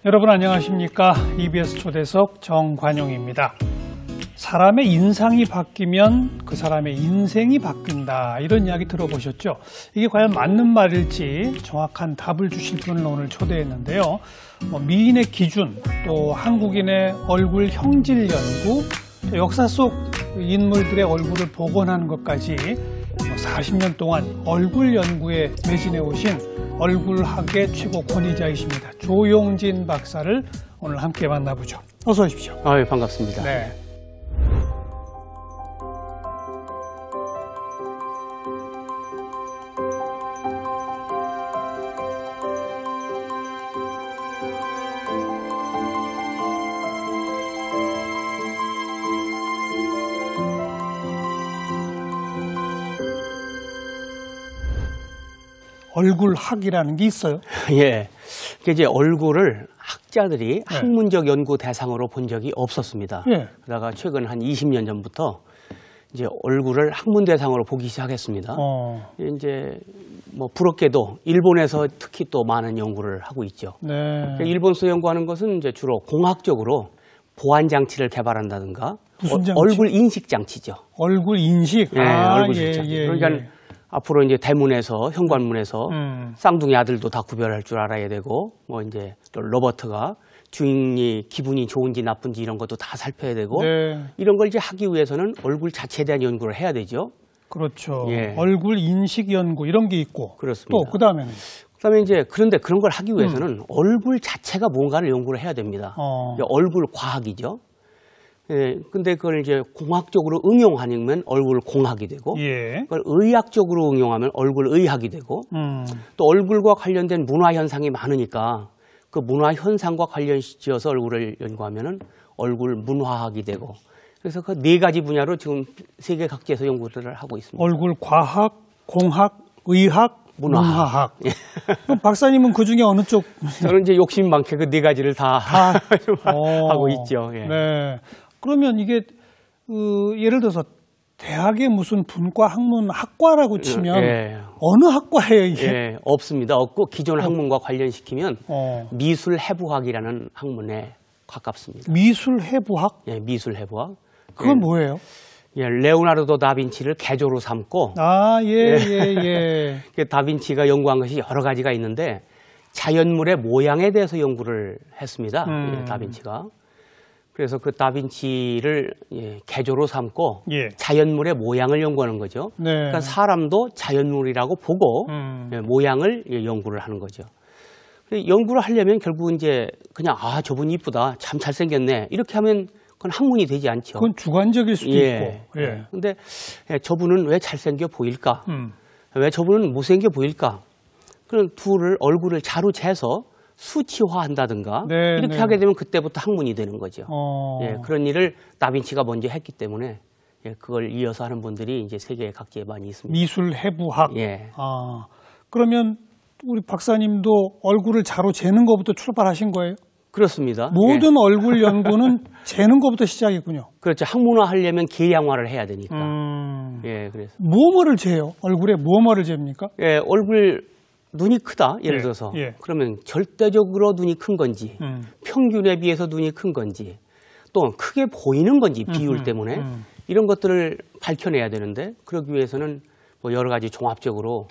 여러분 안녕하십니까? EBS 초대석 정관용입니다. 사람의 인상이 바뀌면 그 사람의 인생이 바뀐다, 이런 이야기 들어보셨죠? 이게 과연 맞는 말일지 정확한 답을 주실 분을 오늘 초대했는데요. 미인의 기준, 또 한국인의 얼굴 형질 연구, 또 역사 속 인물들의 얼굴을 복원하는 것까지 40년 동안 얼굴 연구에 매진해 오신 얼굴학의 최고 권위자이십니다. 조용진 박사를 오늘 함께 만나보죠. 어서 오십시오. 예, 반갑습니다. 네. 얼굴학이라는 게 있어요? 예. 이제 얼굴을 학자들이 학문적 연구 대상으로 본 적이 없었습니다. 예. 그러다가 최근 한 20년 전부터 이제 얼굴을 학문 대상으로 보기 시작했습니다. 이제 부럽게도 일본에서 특히 또 많은 연구를 하고 있죠. 네. 일본에서 연구하는 것은 이제 주로 공학적으로 보안 장치를 개발한다든가, 무슨 장치? 얼굴 인식 장치죠. 얼굴 인식. 예, 얼굴 인식 장치. 그러니까 앞으로 이제 대문에서, 현관문에서 쌍둥이 아들도 다 구별할 줄 알아야 되고, 이제 또 로버트가 주인이 기분이 좋은지 나쁜지 이런 것도 다 살펴야 되고, 네. 이런 걸 이제 하기 위해서는 얼굴 자체에 대한 연구를 해야 되죠. 그렇죠. 예. 얼굴 인식 연구 이런 게 있고. 그렇습니다. 또 그다음에는 이제 그런데 그런 걸 하기 위해서는 얼굴 자체가 뭔가를 연구를 해야 됩니다. 얼굴 과학이죠. 예, 근데 그걸 이제 공학적으로 응용하면 얼굴 공학이 되고, 예. 그걸 의학적으로 응용하면 얼굴 의학이 되고, 또 얼굴과 관련된 문화 현상이 많으니까 그 문화 현상과 관련지어서 얼굴을 연구하면은 얼굴 문화학이 되고, 그래서 그 네 가지 분야로 지금 세계 각지에서 연구를 하고 있습니다. 얼굴 과학, 공학, 의학, 문화학. 예. 그럼 박사님은 그 중에 어느 쪽? 저는 이제 욕심 많게 그 네 가지를 다 하고 있죠. 예. 네. 그러면 이게 예를 들어서 대학의 무슨 분과 학문 학과라고 치면 예. 어느 학과예요 이게? 예, 없습니다. 없고 기존 학문과 관련시키면 미술해부학이라는 학문에 가깝습니다. 미술해부학? 예, 미술해부학. 그건 뭐예요? 예, 레오나르도 다빈치를 개조로 삼고, 다빈치가 연구한 것이 여러 가지가 있는데 자연물의 모양에 대해서 연구를 했습니다. 예, 다빈치가. 그래서 그 다빈치를 개조로 삼고 자연물의 모양을 연구하는 거죠. 네. 그러니까 사람도 자연물이라고 보고 모양을 연구를 하는 거죠. 연구를 하려면 결국은 이제 그냥 저분 이쁘다, 참 잘생겼네, 이렇게 하면 그건 학문이 되지 않죠. 그건 주관적일 수도 있고. 예. 근데 저분은 왜 잘생겨 보일까? 왜 저분은 못생겨 보일까? 그런 얼굴을 자로 재서 수치화한다든가, 이렇게 하게 되면 그때부터 학문이 되는 거죠. 예, 그런 일을 다빈치가 먼저 했기 때문에 그걸 이어서 하는 분들이 이제 세계 각지에 많이 있습니다. 미술해부학. 예. 그러면 우리 박사님도 얼굴을 자로 재는 것부터 출발하신 거예요? 그렇습니다. 모든 얼굴 연구는 재는 것부터 시작이군요. 그렇죠. 학문화 하려면 계양화를 해야 되니까. 예, 그래서. 무엇을 재요? 얼굴에 무엇을 잽니까? 예, 얼굴 눈이 크다, 예를 들어서. 그러면 절대적으로 눈이 큰 건지, 평균에 비해서 눈이 큰 건지, 또 크게 보이는 건지, 비율 때문에 이런 것들을 밝혀내야 되는데, 그러기 위해서는 여러 가지 종합적으로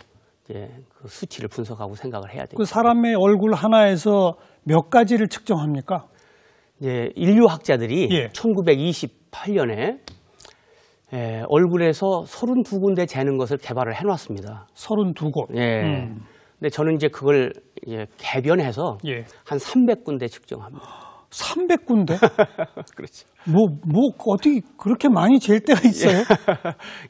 그 수치를 분석하고 생각을 해야 돼요. 그 사람의 얼굴 하나에서 몇 가지를 측정합니까? 인류학자들이 1928년에 얼굴에서 32군데 재는 것을 개발을 해놨습니다. 32곳. 예. 근데 저는 이제 그걸 개변해서 한 300군데 측정합니다. 300군데? 그렇죠. 어떻게 그렇게 많이 잴 때가 있어요?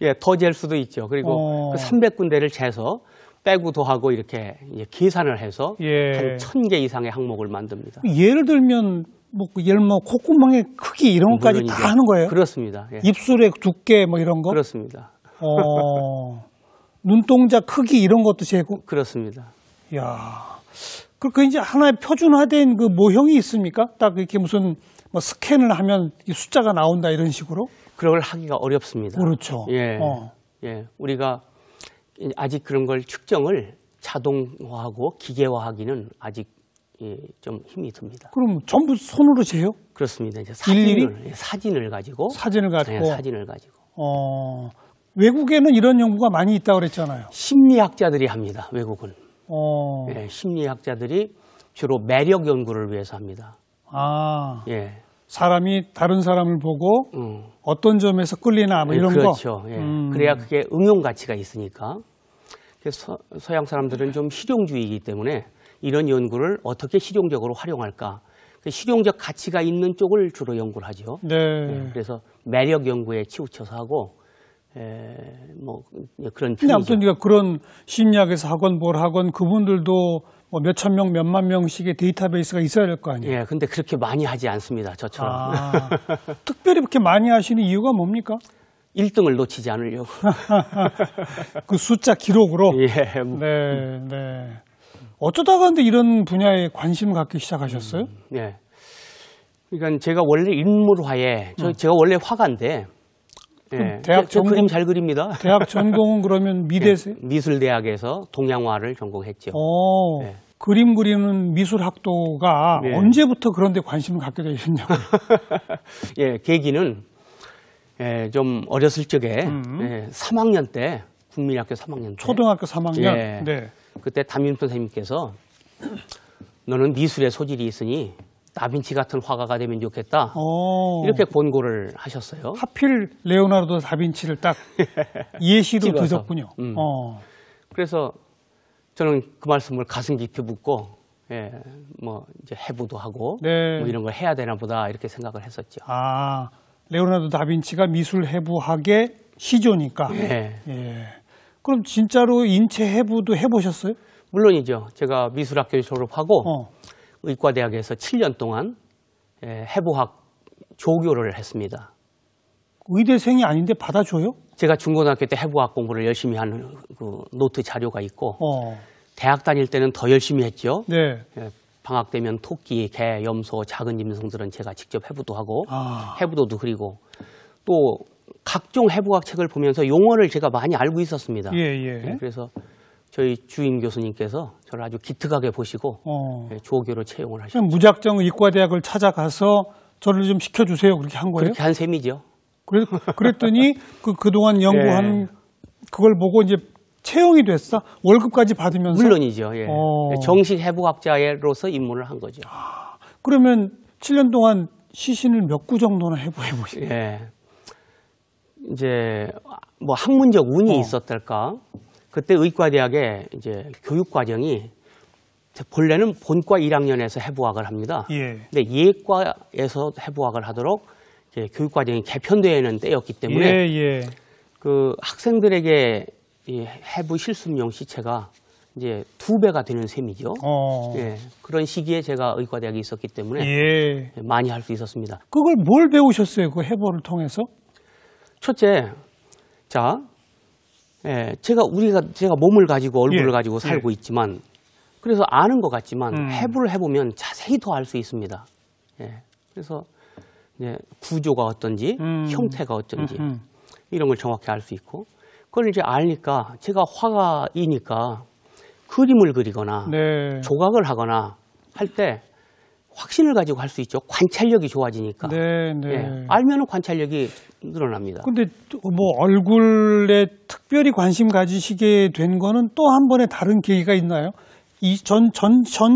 예, 더 잴 수도 있죠. 그리고 그 300군데를 재서 빼고 더하고 이렇게 계산을 해서 한 1000개 이상의 항목을 만듭니다. 예를 들면 콧구멍의 크기 이런 것까지 물론이죠. 다 하는 거예요? 그렇습니다. 예. 입술의 두께 이런 거? 그렇습니다. 눈동자 크기 이런 것도 재고? 그렇습니다. 이야. 그 이제 하나의 표준화된 그 모형이 있습니까? 딱 이렇게 무슨 뭐 스캔을 하면 이 숫자가 나온다 이런 식으로? 그걸 하기가 어렵습니다. 그렇죠. 예, 예, 우리가 아직 그런 걸 측정을 자동화하고 기계화하기는 아직 좀 힘이 듭니다. 그럼 전부 손으로 재요? 그렇습니다. 이제 사진을 가지고. 사진을 가지고. 네, 사진을 가지고. 외국에는 이런 연구가 많이 있다고 그랬잖아요. 심리학자들이 합니다. 외국은. 예, 심리학자들이 주로 매력 연구를 위해서 합니다. 예. 사람이 다른 사람을 보고 어떤 점에서 끌리나 뭐 이런 그렇죠. 거. 예. 그래야 그게 응용 가치가 있으니까. 그래서 서양 사람들은 좀 실용주의이기 때문에 이런 연구를 어떻게 실용적으로 활용할까. 실용적 가치가 있는 쪽을 주로 연구를 하죠. 네. 예. 그래서 매력 연구에 치우쳐서 하고, 뭐 그런. 근데 아무튼 우리가 그런 심리학에서 하건 뭘 하건 그분들도 뭐 몇천 명, 몇만 명씩의 데이터베이스가 있어야 될 거 아니에요? 예, 근데 그렇게 많이 하지 않습니다. 저처럼. 특별히 그렇게 많이 하시는 이유가 뭡니까? 1등을 놓치지 않으려고. 그 숫자 기록으로? 예. 네, 네. 어쩌다가 근데 이런 분야에 관심을 갖기 시작하셨어요? 예. 그러니까 제가 원래 인물화에, 제가 원래 화가인데, 예. 대학 전공, 그림 잘 그립니다. 대학 전공은 그러면 미대세요? 예. 미술대학에서 동양화를 전공했죠. 예. 그림 그리는 미술학도가 언제부터 그런 데 관심을 갖게 되셨냐고요? 예, 계기는 좀 어렸을 적에 3학년 때, 국민학교 3학년 때. 초등학교 3학년? 예. 네. 그때 담임 선생님께서 너는 미술에 소질이 있으니 다빈치 같은 화가가 되면 좋겠다. 이렇게 권고를 하셨어요. 하필 레오나르도 다빈치를 딱 예시로 드셨군요. 그래서 저는 그 말씀을 가슴 깊이 묻고, 뭐 이제 해부도 하고, 뭐 이런 걸 해야 되나 보다 이렇게 생각을 했었죠. 레오나르도 다빈치가 미술 해부학의 시조니까. 예. 그럼 진짜로 인체 해부도 해보셨어요? 물론이죠. 제가 미술학교 졸업하고 의과대학에서 7년 동안 해부학 조교를 했습니다. 의대생이 아닌데 받아줘요? 제가 중고등학교 때 해부학 공부를 열심히 하는 그 노트 자료가 있고 대학 다닐 때는 더 열심히 했죠. 네. 방학 되면 토끼, 개, 염소, 작은 짐승들은 제가 직접 해부도 하고 해부도도 그리고 또 각종 해부학 책을 보면서 용어를 제가 많이 알고 있었습니다. 그래서 저희 주임 교수님께서 저를 아주 기특하게 보시고 조교로 채용을 하셨죠. 무작정 의과대학을 찾아가서 저를 좀 시켜주세요. 그렇게 한 거예요? 그렇게 한 셈이죠. 그랬더니 그동안 연구한 그걸 보고 이제 채용이 됐어? 월급까지 받으면서? 물론이죠. 예. 정식 해부학자로서 입문을 한 거죠. 그러면 7년 동안 시신을 몇 구 정도나 해보셨어요? 예. 이제 뭐 학문적 운이 있었달까? 그때 의과대학의 이제 교육 과정이 본래는 본과 1학년에서 해부학을 합니다. 근데 예과에서 해부학을 하도록 이제 교육 과정이 개편되는 때였기 때문에 그 학생들에게 이 해부 실습용 시체가 이제 2배가 되는 셈이죠. 그런 시기에 제가 의과대학에 있었기 때문에 많이 할 수 있었습니다. 그걸 뭘 배우셨어요? 그 해부를 통해서? 첫째, 자, 제가 몸을 가지고 얼굴을 가지고 살고 있지만, 그래서 아는 것 같지만 해부를 해보면 자세히 더 알 수 있습니다. 그래서 이제 구조가 어떤지, 형태가 어떤지 이런 걸 정확히 알 수 있고, 그걸 이제 알니까 제가 화가이니까 그림을 그리거나 조각을 하거나 할 때 확신을 가지고 할 수 있죠. 관찰력이 좋아지니까. 알면은 관찰력이 늘어납니다. 근데 뭐 얼굴에 특별히 관심 가지시게 된 거는 또 한 번의 다른 계기가 있나요? 이 전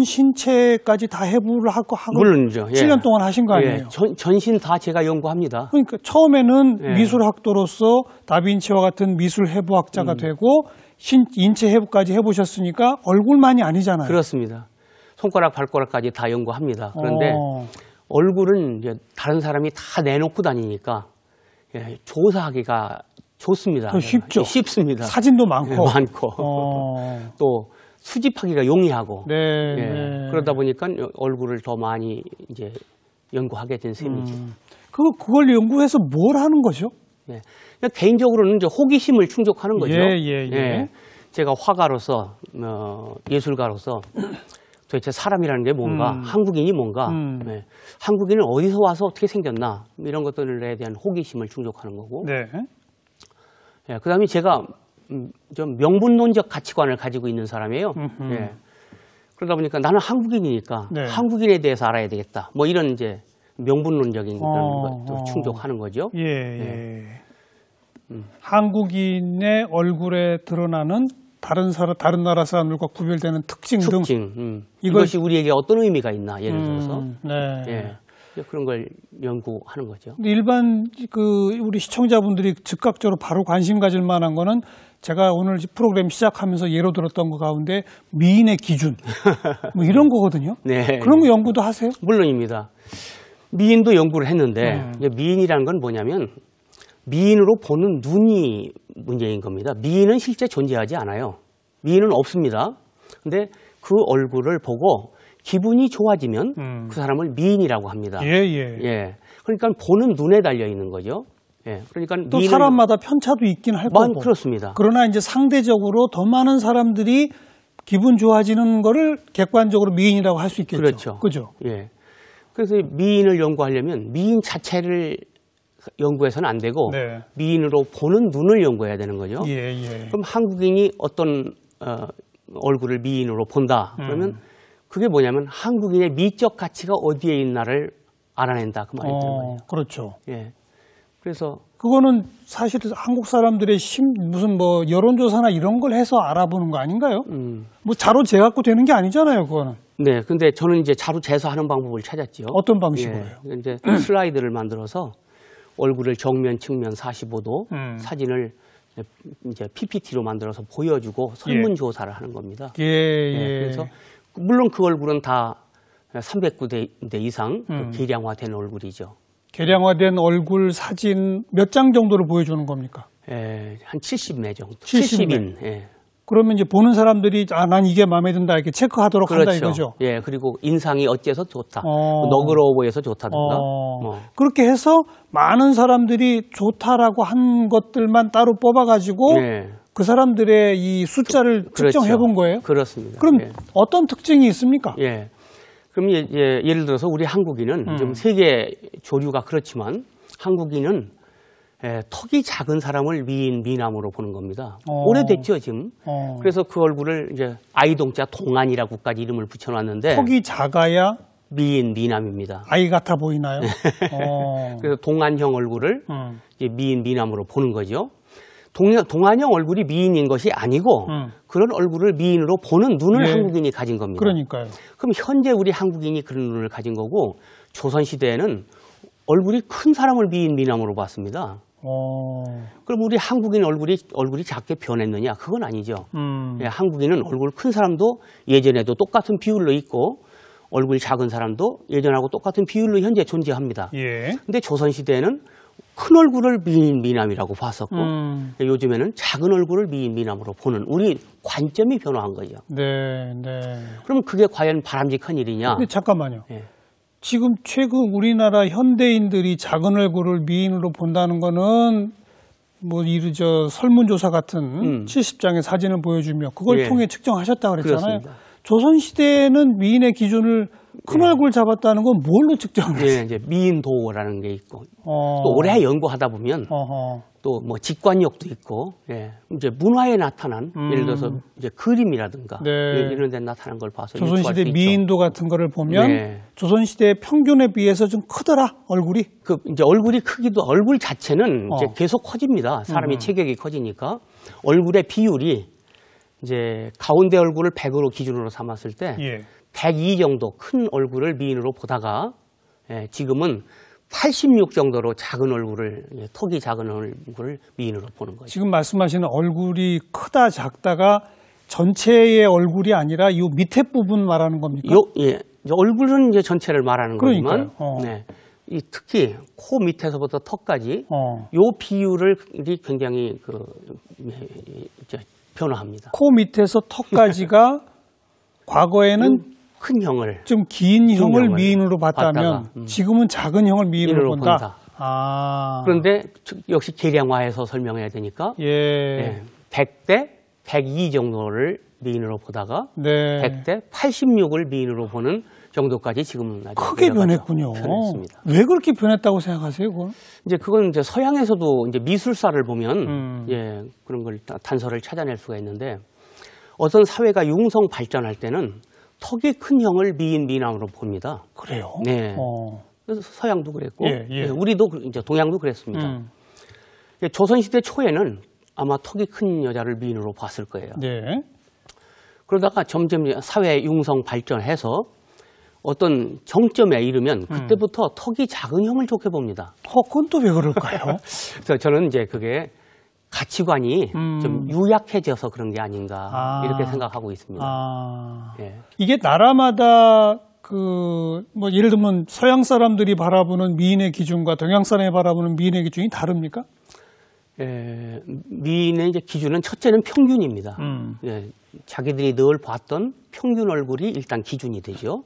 신체까지 다 해부를 하고 물론이죠. 7년 동안 하신 거 아니에요? 전신 다 제가 연구합니다. 그러니까 처음에는 미술학도로서 다빈치와 같은 미술 해부학자가 되고 인체 해부까지 해보셨으니까 얼굴만이 아니잖아요. 그렇습니다. 손가락, 발가락까지 다 연구합니다. 그런데 얼굴은 이제 다른 사람이 다 내놓고 다니니까 조사하기가 좋습니다. 쉽죠. 쉽습니다. 사진도 많고. 또 수집하기가 용이하고. 그러다 보니까 얼굴을 더 많이 이제 연구하게 된 셈이죠. 그걸 연구해서 뭘 하는 거죠? 개인적으로는 이제 호기심을 충족하는 거죠. 제가 화가로서, 예술가로서 도대체 사람이라는 게 뭔가, 한국인이 뭔가, 네. 한국인은 어디서 와서 어떻게 생겼나 이런 것들에 대한 호기심을 충족하는 거고. 네. 예, 그다음에 제가 좀 명분론적 가치관을 가지고 있는 사람이에요. 예. 그러다 보니까 나는 한국인이니까 네. 한국인에 대해서 알아야 되겠다. 뭐 이런 이제 명분론적인 그런 것도 충족하는 거죠. 예, 예. 한국인의 얼굴에 드러나는 다른 나라 사람들과 구별되는 특징 등 이것이 우리에게 어떤 의미가 있나 예를 들어서 네. 예. 그런 걸 연구하는 거죠. 일반 우리 시청자분들이 즉각적으로 바로 관심 가질 만한 거는 제가 오늘 프로그램 시작하면서 예로 들었던 것 가운데 미인의 기준 뭐 이런 거거든요. 네. 그런 거 연구도 하세요? 물론입니다. 미인도 연구를 했는데 미인이라는 건 뭐냐면 미인으로 보는 눈이 문제인 겁니다. 미인은 실제 존재하지 않아요. 미인은 없습니다. 근데 그 얼굴을 보고 기분이 좋아지면 그 사람을 미인이라고 합니다. 예. 그러니까 보는 눈에 달려 있는 거죠. 예. 그러니까 또 사람마다 편차도 있긴 할 거고. 그렇습니다. 그러나 이제 상대적으로 더 많은 사람들이 기분 좋아지는 거를 객관적으로 미인이라고 할 수 있겠죠. 그렇죠. 그죠? 예. 그래서 미인을 연구하려면 미인 자체를 연구해서는 안 되고 네. 미인으로 보는 눈을 연구해야 되는 거죠. 예. 그럼 한국인이 어떤 얼굴을 미인으로 본다. 그러면 그게 뭐냐면 한국인의 미적 가치가 어디에 있나를 알아낸다. 그 말이 되는 거예요. 그렇죠. 예. 그래서 그거는 사실 한국 사람들의 무슨 뭐 여론조사나 이런 걸 해서 알아보는 거 아닌가요? 뭐 자료 재갖고 되는 게 아니잖아요, 그거는. 네, 근데 저는 이제 자료 재서하는 방법을 찾았죠. 어떤 방식으로요? 예, 이제 슬라이드를 만들어서 얼굴을 정면, 측면 45도 사진을 이제 PPT로 만들어서 보여주고 설문조사를 하는 겁니다. 예. 그래서 물론 그 얼굴은 다 309대 이상 계량화된 얼굴이죠. 계량화된 얼굴 사진 몇 장 정도를 보여주는 겁니까? 한 70매 정도. 70인. 예. 그러면 이제 보는 사람들이 난 이게 마음에 든다 이렇게 체크하도록 한다 이거죠. 예, 그리고 인상이 어째서 좋다. 너그러워 보여서 좋다든가. 그렇게 해서 많은 사람들이 좋다라고 한 것들만 따로 뽑아가지고 그 사람들의 이 숫자를 측정해 본 거예요? 그렇습니다. 그럼 어떤 특징이 있습니까? 예. 그럼 예를 들어서 우리 한국인은 좀 세계 조류가 그렇지만 한국인은 턱이 작은 사람을 미남으로 보는 겁니다. 오래됐죠, 지금. 그래서 그 얼굴을 이제 아이동자 동안이라고까지 이름을 붙여놨는데 턱이 작아야 미남입니다. 아이 같아 보이나요? 그래서 동안형 얼굴을 이제 미남으로 보는 거죠. 동안형 얼굴이 미인인 것이 아니고 그런 얼굴을 미인으로 보는 눈을 한국인이 가진 겁니다. 그러니까요. 그럼 현재 우리 한국인이 그런 눈을 가진 거고 조선시대에는 얼굴이 큰 사람을 미남으로 봤습니다. 그럼 우리 한국인 얼굴이 작게 변했느냐? 그건 아니죠. 한국인은 얼굴 큰 사람도 예전에도 똑같은 비율로 있고 얼굴 작은 사람도 예전하고 똑같은 비율로 현재 존재합니다. 근데 조선시대에는 큰 얼굴을 미남이라고 봤었고 요즘에는 작은 얼굴을 미남으로 보는 우리 관점이 변화한 거죠. 네. 그럼 그게 과연 바람직한 일이냐? 근데 잠깐만요. 지금 최근 우리나라 현대인들이 작은 얼굴을 미인으로 본다는 거는 뭐 설문조사 같은 70장의 사진을 보여주며 그걸 통해 측정하셨다고 그랬잖아요. 그렇습니다. 조선시대에는 미인의 기준을 큰 얼굴 잡았다는 건 뭘로 측정을 했어요? 이제 미인도라는 게 있고 또 오래 연구하다 보면 또 뭐 직관력도 있고 이제 문화에 나타난 예를 들어서 이제 그림이라든가 이런 데 나타난 걸 봐서 조선시대 미인도 같은 거를 보면 조선시대 평균에 비해서 좀 크더라 얼굴이. 이제 얼굴 자체는 이제 계속 커집니다. 사람이 체격이 커지니까 얼굴의 비율이 이제 가운데 얼굴을 100으로 기준으로 삼았을 때 102 정도 큰 얼굴을 미인으로 보다가 지금은 86 정도로 작은 얼굴을 턱이 작은 얼굴을 미인으로 보는 거죠. 지금 말씀하시는 얼굴이 크다 작다가 전체의 얼굴이 아니라 이 밑에 부분 말하는 겁니까? 얼굴은 이제 전체를 말하는 거지만 특히 코 밑에서부터 턱까지 요 비율을 굉장히 이제 변화합니다. 코 밑에서 턱까지가 과거에는 큰 형을 좀 긴 형을 미인으로 봤다면 지금은 작은 형을 미인으로 본다. 그런데 역시 계량화해서 설명해야 되니까 100대 102 정도를 미인으로 보다가 네. 100대 86을 미인으로 보는 정도까지 지금은 아주 크게 변했군요. 변했습니다. 왜 그렇게 변했다고 생각하세요, 그건? 그건 이제 서양에서도 이제 미술사를 보면 그런 걸 단서를 찾아낼 수가 있는데 어떤 사회가 융성 발전할 때는 턱이 큰 형을 미인으로 봅니다. 그래요? 네. 그래서 서양도 그랬고 우리도 이제 동양도 그랬습니다. 조선시대 초에는 아마 턱이 큰 여자를 미인으로 봤을 거예요. 네. 그러다가 점점 사회 융성 발전해서 어떤 정점에 이르면 그때부터 턱이 작은 형을 좋게 봅니다. 그건 또 왜 그럴까요? 그래서 저는 이제 그게 가치관이 좀 유약해져서 그런 게 아닌가 이렇게 생각하고 있습니다. 예. 이게 나라마다 뭐 예를 들면 서양 사람들이 바라보는 미인의 기준과 동양 사람이 바라보는 미인의 기준이 다릅니까? 미인의 이제 기준은 첫째는 평균입니다. 자기들이 늘 봤던 평균 얼굴이 일단 기준이 되죠.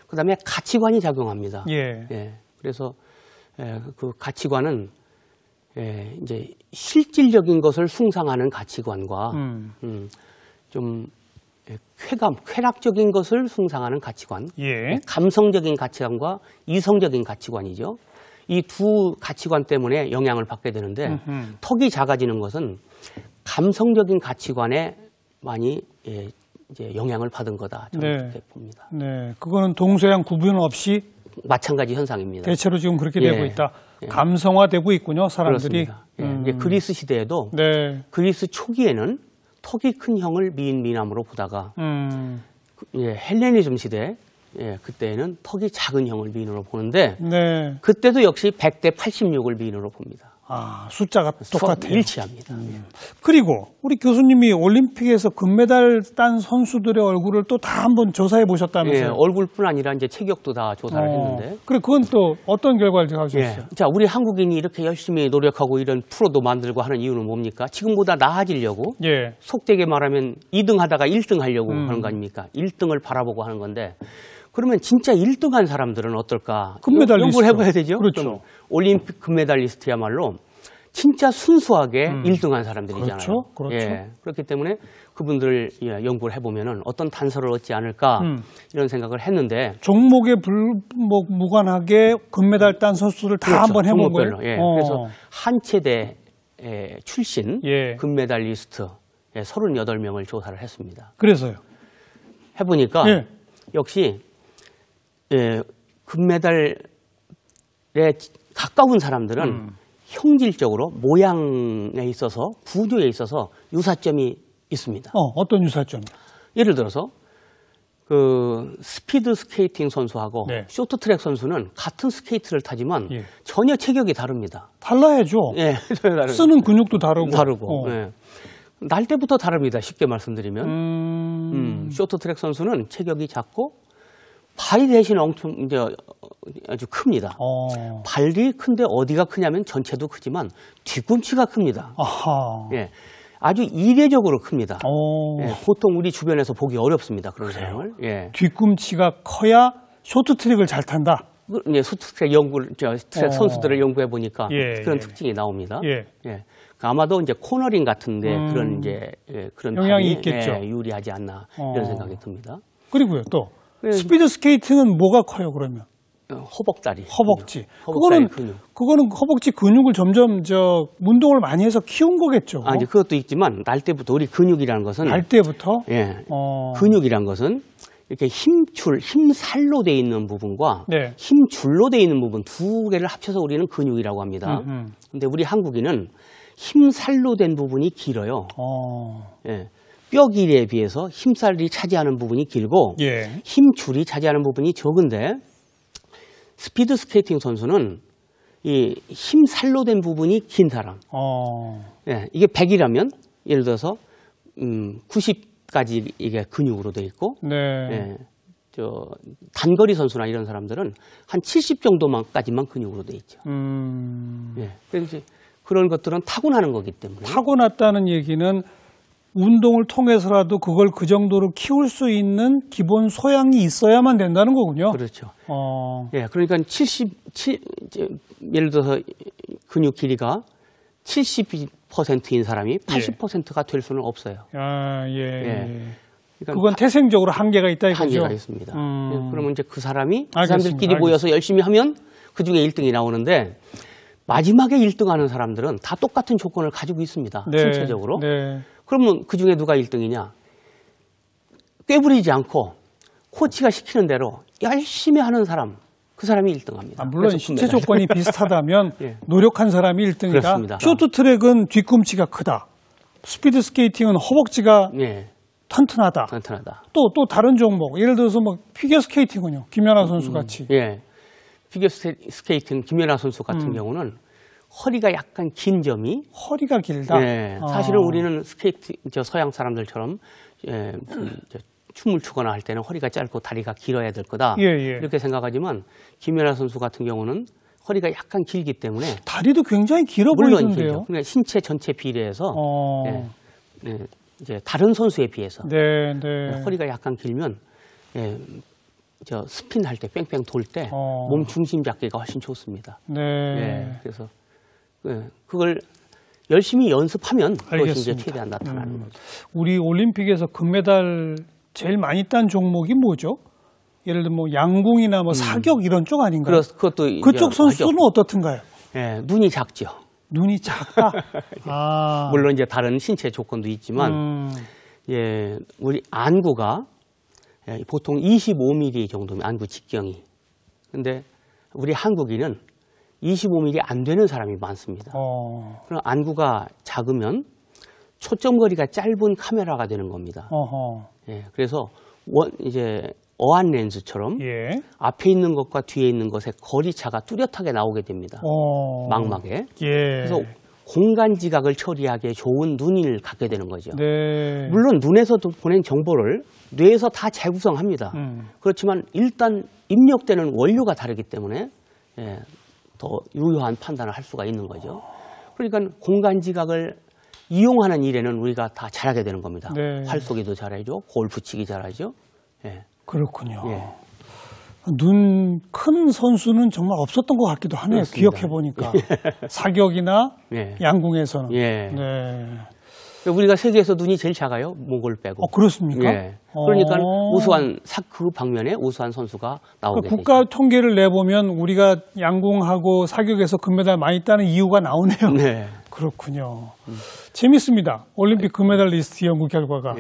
그다음에 가치관이 작용합니다. 그래서 그 가치관은 이제 실질적인 것을 숭상하는 가치관과 좀 쾌락적인 것을 숭상하는 가치관, 감성적인 가치관과 이성적인 가치관이죠. 이 두 가치관 때문에 영향을 받게 되는데 턱이 작아지는 것은 감성적인 가치관에 많이 이제 영향을 받은 거다. 저는 그렇게 봅니다. 네, 그거는 동서양 구분 없이 마찬가지 현상입니다. 대체로 지금 그렇게 되고 있다. 감성화되고 있군요, 사람들이. 이제 그리스 시대에도 그리스 초기에는 턱이 큰 형을 미남으로 보다가 헬레니즘 시대 그때는 턱이 작은 형을 미인으로 보는데 그때도 역시 100대 86을 미인으로 봅니다. 숫자가 똑같아요. 일치합니다. 그리고 우리 교수님이 올림픽에서 금메달 딴 선수들의 얼굴을 또 다 한번 조사해 보셨다면서요? 얼굴뿐 아니라 이제 체격도 다 조사를 했는데. 그래, 그건 또 어떤 결과를 가져오셨어요? 자, 우리 한국인이 이렇게 열심히 노력하고 이런 프로도 만들고 하는 이유는 뭡니까? 지금보다 나아지려고. 속되게 말하면 2등 하다가 1등 하려고 하는 거 아닙니까? 1등을 바라보고 하는 건데. 그러면 진짜 1등한 사람들은 어떨까? 금메달리스트. 연구를 해봐야 되죠. 그렇죠. 올림픽 금메달리스트야말로 진짜 순수하게 1등한 사람들이잖아요. 그렇죠. 그렇기 때문에 그분들을 연구를 해보면 어떤 단서를 얻지 않을까 이런 생각을 했는데 종목에 무관하게 금메달 딴 선수를 다 한번 해본 거예요. 그래서 한체대 출신 금메달리스트 38명을 조사를 했습니다. 그래서요? 해보니까 역시 금메달에 가까운 사람들은 형질적으로 모양에 있어서 구조에 있어서 유사점이 있습니다. 어떤 유사점이요? 예를 들어서 그 스피드 스케이팅 선수하고 쇼트트랙 선수는 같은 스케이트를 타지만 전혀 체격이 다릅니다. 달라야죠. 쓰는 근육도 다르고. 날 때부터 다릅니다. 쉽게 말씀드리면 쇼트트랙 선수는 체격이 작고 발이 대신 엄청 이제 아주 큽니다. 발이 큰데 어디가 크냐면 전체도 크지만 뒤꿈치가 큽니다. 아주 이례적으로 큽니다. 보통 우리 주변에서 보기 어렵습니다. 그런 사람을. 뒤꿈치가 커야 쇼트트랙을 잘 탄다. 쇼트트랙 트랙 선수들을 연구해 보니까 그런 특징이 나옵니다. 아마도 이제 코너링 같은데 그런 이제 그런 영향이 있겠죠. 유리하지 않나 이런 생각이 듭니다. 그리고요 또 스피드 스케이팅은 뭐가 커요 그러면? 허벅다리. 허벅지. 허벅다리 근육. 그거는 허벅지 근육을 점점 운동을 많이 해서 키운 거겠죠. 이제 그것도 있지만 날 때부터 우리 근육이라는 것은 날 때부터 근육이란 것은 이렇게 힘살로 돼 있는 부분과 힘줄로 돼 있는 부분 두 개를 합쳐서 우리는 근육이라고 합니다. 근데 우리 한국인은 힘살로 된 부분이 길어요. 뼈 길이에 비해서 힘살이 차지하는 부분이 길고 힘줄이 차지하는 부분이 적은데 스피드 스케이팅 선수는 이 힘살로 된 부분이 긴 사람. 이게 100이라면 예를 들어서 90까지 이게 근육으로 돼 있고 단거리 선수나 이런 사람들은 한 70 정도만까지만 근육으로 돼 있죠. 그래서 이제 그런 것들은 타고나는 거기 때문에. 타고났다는 얘기는 운동을 통해서라도 그걸 그 정도로 키울 수 있는 기본 소양이 있어야만 된다는 거군요. 그렇죠. 그러니까 예를 들어서 근육 길이가 70%인 사람이 80%가 될 수는 없어요. 그러니까 그건 태생적으로 한계가 있다 이거죠? 한계가 있습니다. 그러면 이제 그 사람들끼리 모여서 열심히 하면 그 중에 1등이 나오는데 마지막에 1등하는 사람들은 다 똑같은 조건을 가지고 있습니다. 네, 신체적으로. 네. 그러면 그 중에 누가 1등이냐? 꾀부리지 않고 코치가 시키는 대로 열심히 하는 사람, 그 사람이 1등합니다. 물론 신체 조건이 비슷하다면 예. 노력한 사람이 1등이다. 그렇습니다. 쇼트트랙은 뒤꿈치가 크다. 스피드 스케이팅은 허벅지가 예. 튼튼하다. 또 다른 종목, 예를 들어서 뭐 피겨 스케이팅은요. 김연아 선수 같이. 예. 피겨 스케이팅 김연아 선수 같은 경우는 허리가 약간 긴 점이 허리가 길다. 예. 사실은 우리는 서양 사람들처럼 예, 춤을 추거나 할 때는 허리가 짧고 다리가 길어야 될 거다. 이렇게 생각하지만 김연아 선수 같은 경우는 허리가 약간 길기 때문에 다리도 굉장히 길어 보이던데요. 그러니까 신체 전체 비례해서 이제 다른 선수에 비해서 허리가 약간 길면 스핀 할 때 뺑뺑 돌 때 몸 중심 잡기가 훨씬 좋습니다. 그래서 그걸 열심히 연습하면 그것이 이제 최대한 나타나는 거죠. 우리 올림픽에서 금메달 제일 많이 딴 종목이 뭐죠? 예를 들면 뭐 양궁이나 뭐 사격 이런 쪽 아닌가요? 그것도 그쪽 선수는 어떻든가요? 눈이 작죠. 눈이 작다. 물론 이제 다른 신체 조건도 있지만, 우리 안구가 보통 25mm 정도면 안구 직경이. 근데 우리 한국인은 25mm 안 되는 사람이 많습니다. 그럼 안구가 작으면 초점거리가 짧은 카메라가 되는 겁니다. 그래서 이제 어안 렌즈처럼 앞에 있는 것과 뒤에 있는 것의 거리차가 뚜렷하게 나오게 됩니다. 망막에. 그래서 공간 지각을 처리하기에 좋은 눈을 갖게 되는 거죠. 물론 눈에서 보낸 정보를 뇌에서 다 재구성합니다. 그렇지만 일단 입력되는 원료가 다르기 때문에 더 유효한 판단을 할 수가 있는 거죠. 그러니까 공간 지각을 이용하는 일에는 우리가 다 잘하게 되는 겁니다. 활쏘기도 잘하죠. 골프 치기 잘하죠. 그렇군요. 눈 큰 선수는 정말 없었던 것 같기도 하네요. 기억해 보니까 사격이나 양궁에서는. 우리가 세계에서 눈이 제일 작아요. 몽골 빼고. 그렇습니까? 그러니까 그 방면에 우수한 선수가 나오게 되죠. 국가 통계를 내보면 우리가 양궁하고 사격에서 금메달 많이 따는 이유가 나오네요. 그렇군요. 재밌습니다. 올림픽 금메달리스트 연구 결과가.